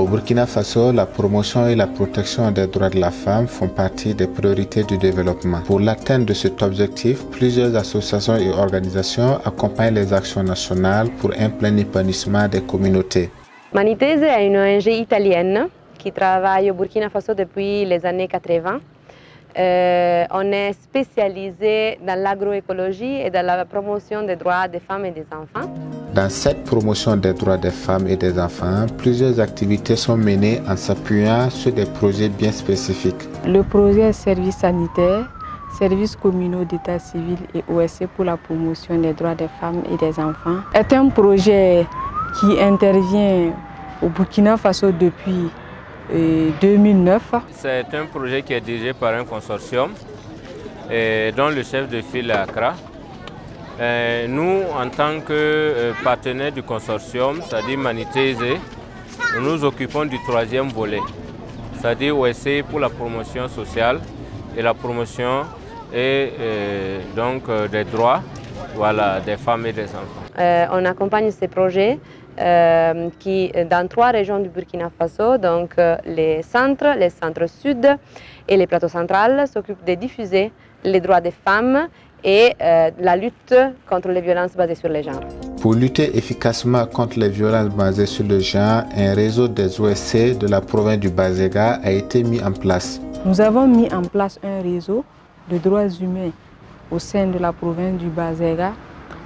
Au Burkina Faso, la promotion et la protection des droits de la femme font partie des priorités du développement. Pour l'atteinte de cet objectif, plusieurs associations et organisations accompagnent les actions nationales pour un plein épanouissement des communautés. Manitese est une ONG italienne qui travaille au Burkina Faso depuis les années 80. On est spécialisé dans l'agroécologie et dans la promotion des droits des femmes et des enfants. Dans cette promotion des droits des femmes et des enfants, plusieurs activités sont menées en s'appuyant sur des projets bien spécifiques. Le projet Services sanitaires, services communaux d'état civil et OSC pour la promotion des droits des femmes et des enfants est un projet qui intervient au Burkina Faso depuis 2009. C'est un projet qui est dirigé par un consortium dont le chef de file est Accra. Nous, en tant que partenaires du consortium, c'est-à-dire Manitese, nous nous occupons du troisième volet, c'est-à-dire OSC pour la promotion sociale et la promotion des droits des femmes et des enfants. On accompagne ces projets qui, dans 3 régions du Burkina Faso, donc les centres sud et les plateaux centrales, s'occupent de diffuser les droits des femmes et la lutte contre les violences basées sur le genre. Pour lutter efficacement contre les violences basées sur le genre, un réseau des OSC de la province du Bazega a été mis en place. Nous avons mis en place un réseau de droits humains au sein de la province du Bazega,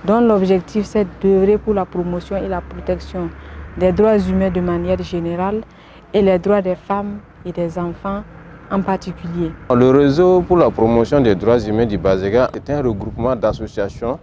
dont l'objectif c'est d'œuvrer pour la promotion et la protection des droits humains de manière générale et les droits des femmes et des enfants en particulier. Le réseau pour la promotion des droits humains du Bazega est un regroupement d'associations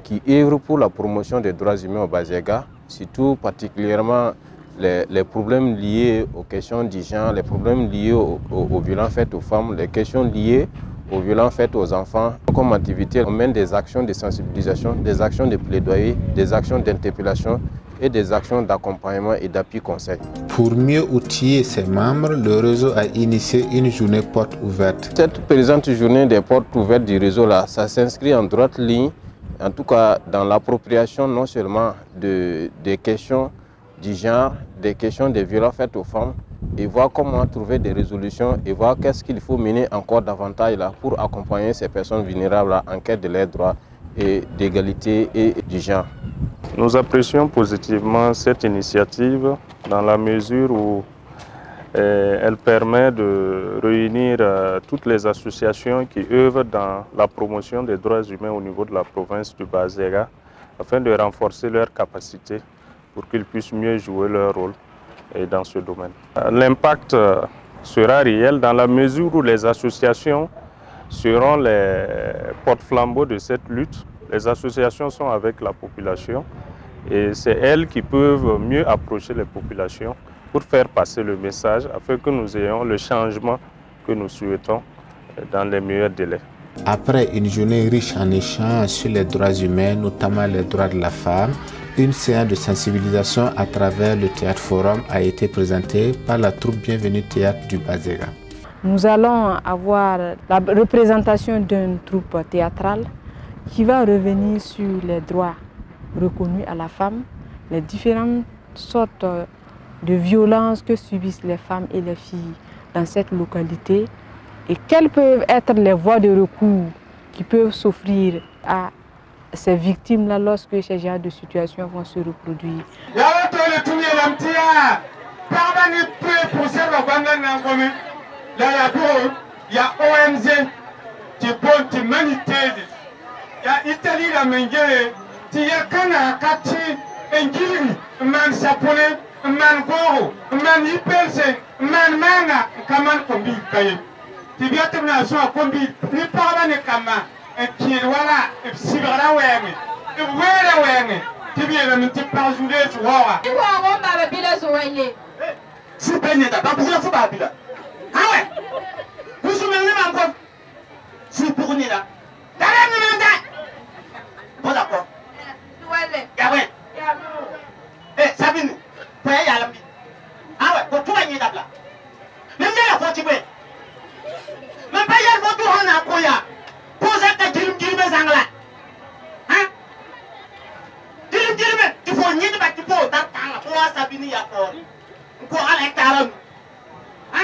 qui œuvrent pour la promotion des droits humains au Bazega, surtout particulièrement les problèmes liés aux questions du genre, les problèmes liés aux violences faites aux femmes, les questions liées aux violences faites aux enfants. Comme activité, on mène des actions de sensibilisation, des actions de plaidoyer, des actions d'interpellation et des actions d'accompagnement et d'appui conseil. Pour mieux outiller ses membres, le réseau a initié une journée porte ouverte. Cette présente journée des portes ouvertes du réseau, ça s'inscrit en droite ligne, en tout cas dans l'appropriation non seulement des questions du genre, des questions des violences faites aux femmes, et voir comment trouver des résolutions et voir qu'est-ce qu'il faut mener encore davantage là pour accompagner ces personnes vulnérables là, en quête de leurs droits et d'égalité et du genre. Nous apprécions positivement cette initiative dans la mesure où elle permet de réunir toutes les associations qui œuvrent dans la promotion des droits humains au niveau de la province du Bazega afin de renforcer leurs capacités pour qu'ils puissent mieux jouer leur rôle dans ce domaine. L'impact sera réel dans la mesure où les associations seront les porte-flambeaux de cette lutte. Les associations sont avec la population et c'est elles qui peuvent mieux approcher les populations pour faire passer le message afin que nous ayons le changement que nous souhaitons dans les meilleurs délais. Après une journée riche en échanges sur les droits humains, notamment les droits de la femme, une séance de sensibilisation à travers le Théâtre Forum a été présentée par la troupe Bienvenue Théâtre du Bazega. Nous allons avoir la représentation d'une troupe théâtrale qui va revenir sur les droits reconnus à la femme, les différentes sortes de violences que subissent les femmes et les filles dans cette localité et quelles peuvent être les voies de recours qui peuvent s'offrir à ces victimes-là lorsque ces genres de situations vont se reproduire. Il y a ONG qui porte Manitese, il y a Italie la Mengele, il y a Kana, Kati, Ngili, Man Sapone, Man Goro, Man Yipelse, Man Manga, Kaman Kombi Kaye. Tu viens de la zone Kombi, ni parla ne Kama, et qui est voilà, et Sibara Weme, et Wera Weme, tu viens de me dire par jour de Wara. Tu vois, on va me biler sur Wayne. Si Benny n'a pas bougé, il faut pas biler. Ah ouais? Vous souvenez encore? Si pour nous là. Bon d'accord. Gabriel. Eh, Sabine. Tu es à la vie. Ah ouais, pour tout gagner d'abord. Même là, faut tu veux. Même pas y a faut tout en akoya. Pose ta kilim zangla. Hein? Kilim tu faut ni de bâti pour ta tanga. Pour Sabine ya pour. ko ala hectare ha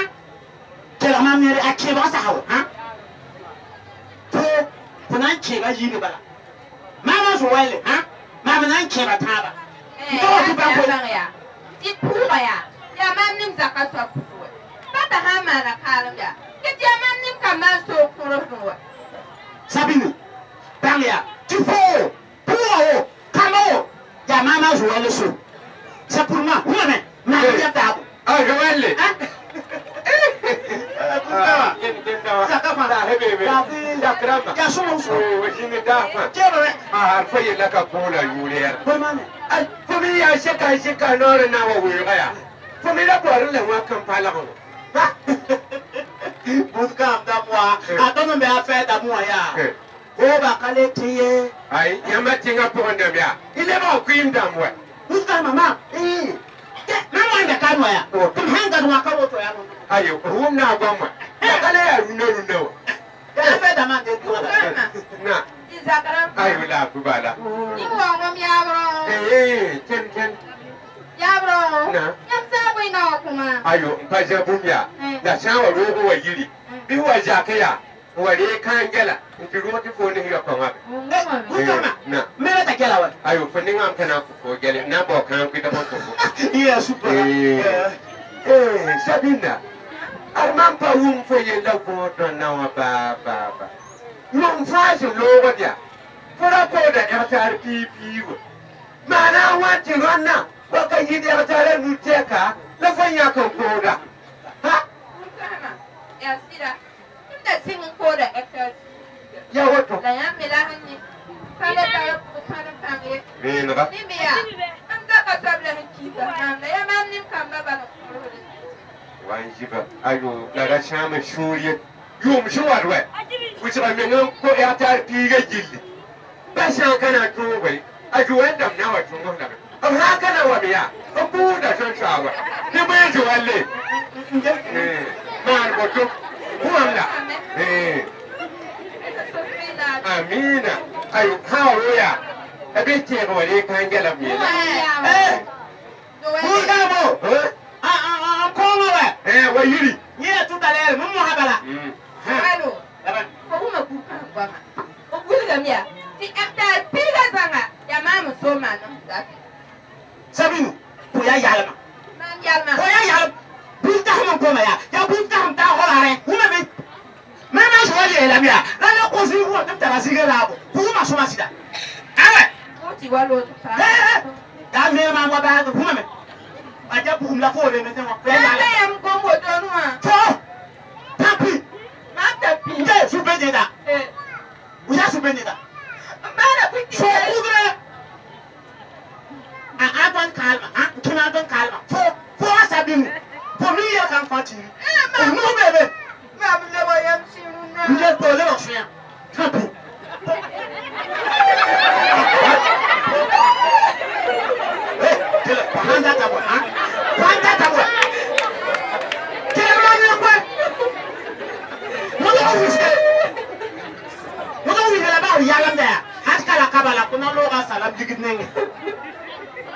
kela mam ne a ke ba sa hawo ha to nan ke ba yi ne bala mama so wale ha mama nan ke ba ta ba to ba ko ya ti pura ya mam nim zakatwa kuwa pata ha mana kalam ya ke ya mam nim kama so kuro no sabini bangya tu fo pura kamo ya mama so wale so c'est pour moi oui mais ma ya ta ah je wale ya so mo so wajini dafa ah fayi laka kola yuriya fumi ya shika nore na wa wuriya fumi la borin le wa kan pala ko buska da moi atono me affaire da moi ya ko ba kale tiye ai yamba tinga ponda bia ile ba ku inda mwe buska mama mama anda kanwa ya hanga nwa kawo to ya no ayo rumna gwamma kale ya runo ya fe da man de ko na Zakaram ayo la ku bala ni mo ngom ya bro ten ya bro na yam sa bui na kuma ayo mpaje bumya da shawa rogo wa yiri bi wa jakaya wari kan gela nti roti fo ni hiya kwa ngabe na mera ta gela wa ayo fo ni ngam kana ku fo gele na bo kan ku da bo ko iya super sabina arman pa wum fo ye la ko to na wa ba yum fa shi logo dia fora ko da FRPP wo mana wanti ronna ba ka yi da tare mu teka la fanya kan ko da ha ya sira da sin ko da hectare ya wato la ya me la hanni kale ta ko kana pange ni na ni me ya am da ka sabla hanki ba na ya mam nim kan ba ba wan jiba ayo daga shama shuriye yum shuwarwe wuce ba men ko ya tar piga jilli ba sha kana to bai ajo wanda na wa tun wanda am ha kana wa biya ko da shan shawa ni mai ji walle ma ko to wanda amina ayo kawo ya abe ke ba wale kan gala mi Mugamo ko wa wa yiri ni tu dalel mun habala Hello. Ko kuma ku kan ba ma. O gulga miya. Ti after piga zanga ya mamu so ma no zafi. sabini ko ya yalma Man yalma. ko ya yalma bunta mun ko ya ya bunta mun ta holare kuma be mama so wale la miya la ko si ko ta tara sige la bo kuma so ma sida awe Ko ti walo ta. ya me ma wa ba kuma me aja bu la fo le me wa Ya la yam ko mo donu ha. to tapi Ma ta pi. nde su be da uya su be da Mbara ku ti. so kudre a don kalma a kina don kalma fo sabini fo mi ya kan fati no bebe Ma bu le bo yam siru na. nje to le o fiya tapi handa tabwa handa tabwa kile mwana kwa mwana wihela ba yalam da hatta la kabala kuna loga salam digit nenge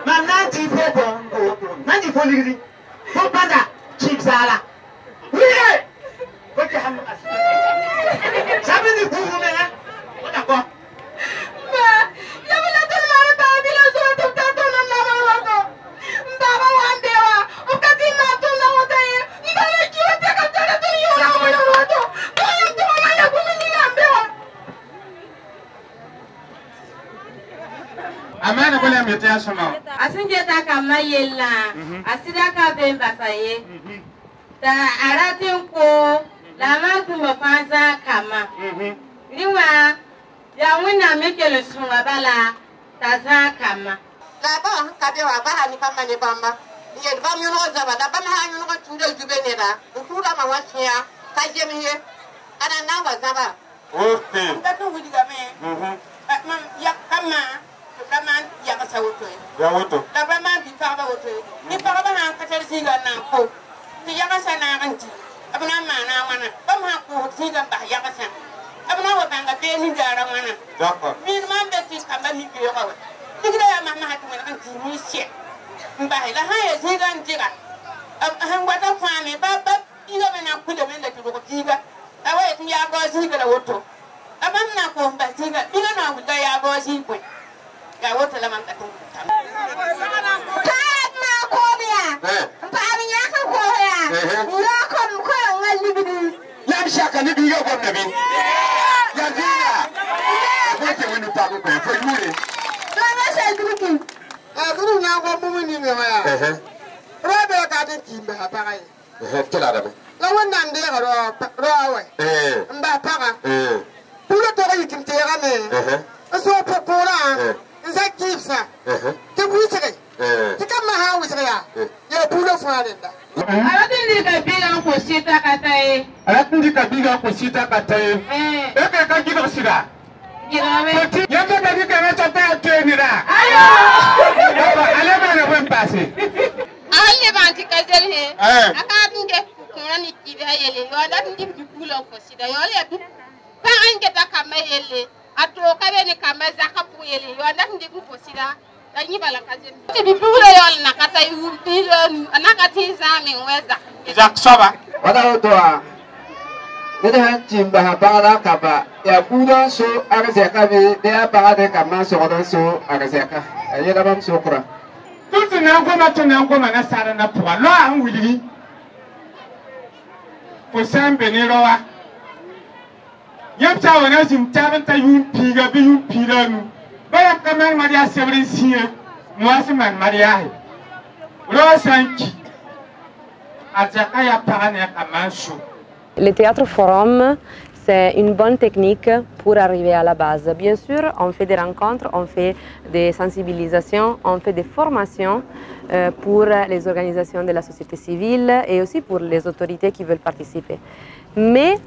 man nanti fo bongo nanti fo ligri fo banda chipsala wiye ko ti ham sabini bugu menga wata ko Ma ya bu la tan ma ba bi la so to ta to na na ba ko. Mbaba wa ndewa. O ka ti na to na wa ta ye. Mbaba ki o ta ka ta to yo na wa na wa to. Ko ya to ma ya ku mi ni ambewa. amana ko le mi ta sama Asinje ta kama yella. Asida ka ben basaye. Ta aratin ko lama kuma fansa kama. Liwa ya wina mekele sunga bala ta za kama. La ba ka be wa ba ni pamba ni bamba. Ye ba mi no za ba da ba ha ni no tu de jube ne da. Ku da ma wa tia ka je mi ye. Ana na wa za ba. Nda to wudi ga me. Man ya kama. Da man ya ka sa woto. ya wato Da ba man bi pa ba woto. Ni pa ba ha ka tar singa na ko. Ti ya ka sa na anti. Abna ma na wana. Ba ma ko singa ba ya ka sa. Abna wa banga be ni dara wana. d'accord Min man be ti kamba mi bi yo ka wa. Tigira ya mama hatu men anti ni she. Mba la ha ya singa ndira. wata fane ba iga mena kuda menda ki ko tiga awa et ya go ziga la woto abam na ko ba tiga iga na ko ya go ziga ya woto la man ta ko ta na ko biya ba mi ya ko ya ira ko ngali bidi ya shaka ni biga ko nabi ya ziga ko ke winu pa ko ko yure na na sai duki guru nya ko mu ni ngama ya robe ka ta timbe ha pa kai kila da la wanda ndi ro awe mba paga pulo to yi kinte ga me so pora nza kipsa te buisere te kama ha wisere ya pulo fare da Aratindi ka biga ko sita katae aratindi ka biga ko sita katae eke ka gido sida girawe yake ka dika na chata tenira ayo ale ba na wen passe alle banti ka jeli akatinde ni tibe yele yo da ndi bikulo ko sida yo le du pa ange ta kamayele ato kabe ni kamaza kapu yele yo da ndi ko sida anyi bala kajen ti bikulo yo na kata yumpi na kati zami weza jak soba wada to a nede han timba ha bala kaba ya buda so arazeka be de ba de kama so do so arazeka ayi da bam so kura tutu na ngoma na sara na po lo an wili for sambe ni rowa yamta wana jim tabanta yun piga bi yun pilanu bayam kamar maria sebrin siye muasman maria ro sanki azaka ya parane kamansu. Le théâtre forum, c'est une bonne technique pour arriver à la base. Bien sûr, on fait des rencontres, on fait des sensibilisations, on fait des formations pour les organisations de la société civile et aussi pour les autorités qui veulent participer. Mais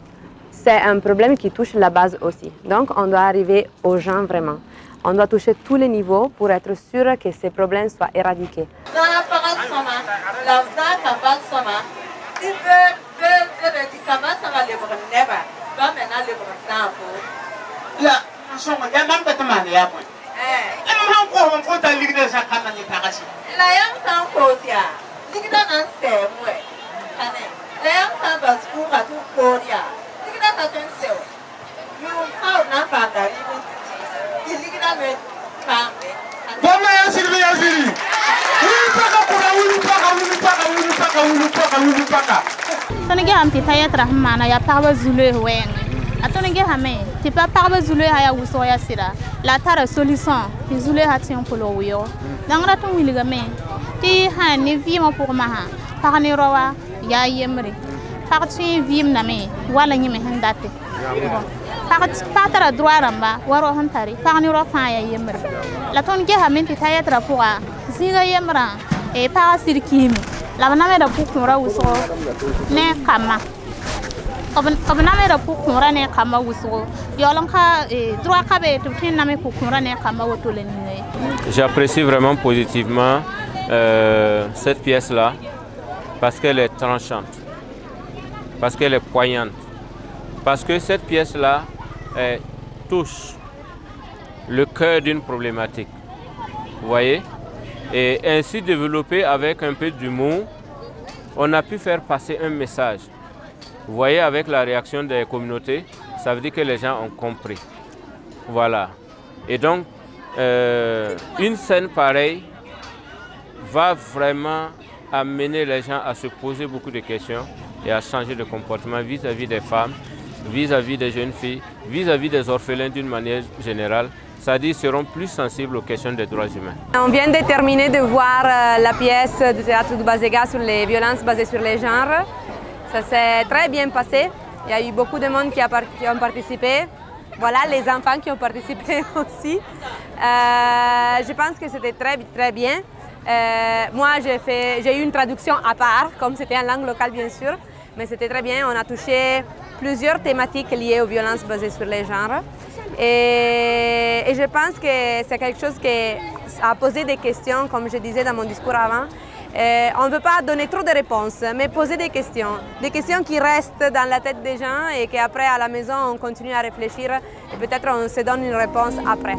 c'est un problème qui touche la base aussi. Donc, on doit arriver aux gens vraiment. On doit toucher tous les niveaux pour être sûr que ces problèmes soient éradiqués. Tonige am ti tayatra mana ya parba zulu wen atonige hame ti pa parba zulu haya wuso ya sira la tara solution ti zulu ha tin polo wiyo dangra ton wiliga me ti ha ni vima pour ma ha par ni rowa ya yemri par ti vim na me wala nyime hendate par tara droit ramba waro hantari par ni ro fa ya yemri la tonige hame ti tayatra pour ziga yemra e par sirkimi la baname da pukura wuso ne kama obname da pukura ne kama wuso yolonka droit kabe to tin name pukura ne kama woto le ni. J'apprécie vraiment positivement cette pièce là parce qu'elle est tranchante, parce qu'elle est poignante, parce que cette pièce là touche le cœur d'une problématique. Vous voyez? Et ainsi développé avec un peu d'humour, on a pu faire passer un message. Vous voyez, avec la réaction des communautés, ça veut dire que les gens ont compris. Voilà. Et donc, une scène pareille va vraiment amener les gens à se poser beaucoup de questions et à changer de comportement vis-à-vis des femmes, vis-à-vis des jeunes filles, vis-à-vis des orphelins d'une manière générale. C'est-à-dire seront plus sensibles aux questions des droits humains. On vient de terminer de voir la pièce du théâtre du Bazega sur les violences basées sur les genres. Ça s'est très bien passé. Il y a eu beaucoup de monde qui ont participé. Voilà, les enfants qui ont participé aussi. Je pense que c'était très bien. Moi, j'ai eu une traduction à part, comme c'était en langue locale bien sûr. Mais c'était très bien. On a touché plusieurs thématiques liées aux violences basées sur les genres. Et je pense que c'est quelque chose qui a posé des questions, comme je disais dans mon discours avant. On ne veut pas donner trop de réponses, mais poser des questions qui restent dans la tête des gens et qu'après à la maison on continue à réfléchir et peut-être on se donne une réponse après.